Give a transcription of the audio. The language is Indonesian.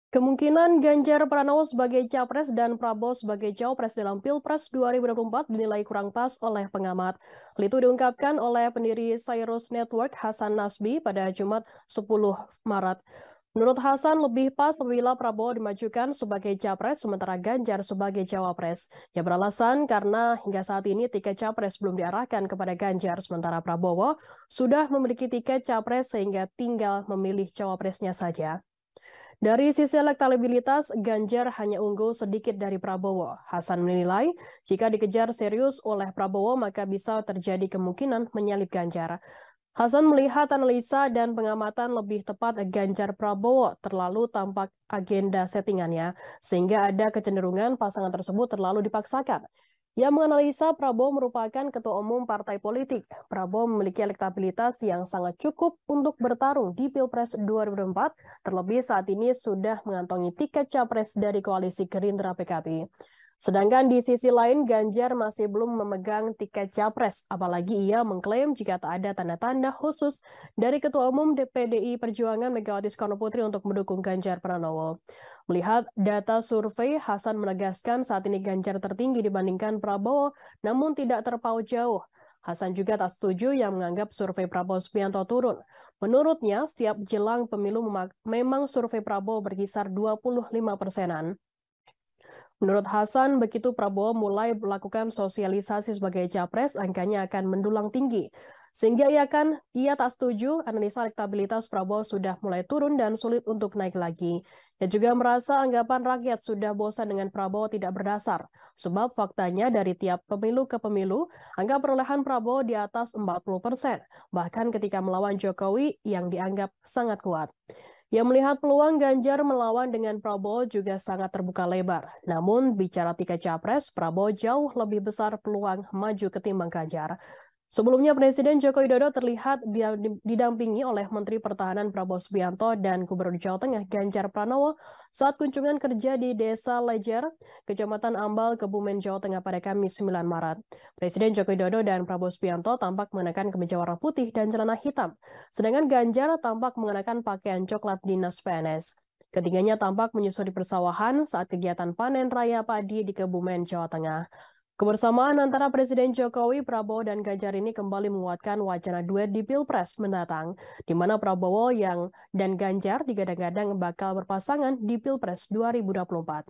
Kemungkinan Ganjar Pranowo sebagai capres dan Prabowo sebagai cawapres dalam Pilpres 2024 dinilai kurang pas oleh pengamat. Hal itu diungkapkan oleh pendiri Cyrus Network Hasan Nasbi pada Jumat 10 Maret. Menurut Hasan, lebih pas bila Prabowo dimajukan sebagai capres sementara Ganjar sebagai cawapres. Ia beralasan karena hingga saat ini tiket capres belum diarahkan kepada Ganjar sementara Prabowo sudah memiliki tiket capres sehingga tinggal memilih cawapresnya saja. Dari sisi elektabilitas, Ganjar hanya unggul sedikit dari Prabowo. Hasan menilai, jika dikejar serius oleh Prabowo, maka bisa terjadi kemungkinan menyalip Ganjar. Hasan melihat analisa dan pengamatan lebih tepat Ganjar Prabowo terlalu tampak agenda settingannya, sehingga ada kecenderungan pasangan tersebut terlalu dipaksakan. Ia menganalisa Prabowo merupakan ketua umum partai politik. Prabowo memiliki elektabilitas yang sangat cukup untuk bertarung di Pilpres 2024, terlebih saat ini sudah mengantongi tiket capres dari koalisi Gerindra PKB. Sedangkan di sisi lain, Ganjar masih belum memegang tiket capres, apalagi ia mengklaim jika tak ada tanda-tanda khusus dari Ketua Umum PDI Perjuangan Megawati Soekarnoputri untuk mendukung Ganjar Pranowo. Melihat data survei, Hasan menegaskan saat ini Ganjar tertinggi dibandingkan Prabowo, namun tidak terpaut jauh. Hasan juga tak setuju yang menganggap survei Prabowo Subianto turun. Menurutnya, setiap jelang pemilu memang survei Prabowo berkisar 25%-an. Menurut Hasan, begitu Prabowo mulai melakukan sosialisasi sebagai capres, angkanya akan mendulang tinggi. Sehingga ia tak setuju analisa elektabilitas Prabowo sudah mulai turun dan sulit untuk naik lagi. Ia juga merasa anggapan rakyat sudah bosan dengan Prabowo tidak berdasar. Sebab faktanya dari tiap pemilu ke pemilu, angka perolehan Prabowo di atas 40%. Bahkan ketika melawan Jokowi yang dianggap sangat kuat. Yang melihat peluang Ganjar melawan dengan Prabowo juga sangat terbuka lebar. Namun, bicara tiket capres, Prabowo jauh lebih besar peluang maju ketimbang Ganjar. Sebelumnya, Presiden Joko Widodo terlihat didampingi oleh Menteri Pertahanan Prabowo Subianto dan Gubernur Jawa Tengah Ganjar Pranowo saat kunjungan kerja di Desa Lejer, Kecamatan Ambal, Kebumen, Jawa Tengah pada Kamis 9 Maret. Presiden Joko Widodo dan Prabowo Subianto tampak mengenakan kemeja warna putih dan celana hitam, sedangkan Ganjar tampak mengenakan pakaian coklat dinas PNS. Ketiganya tampak menyusuri persawahan saat kegiatan panen raya padi di Kebumen, Jawa Tengah. Kebersamaan antara Presiden Jokowi, Prabowo, dan Ganjar ini kembali menguatkan wacana duet di Pilpres mendatang, di mana Prabowo dan Ganjar digadang-gadang bakal berpasangan di Pilpres 2024.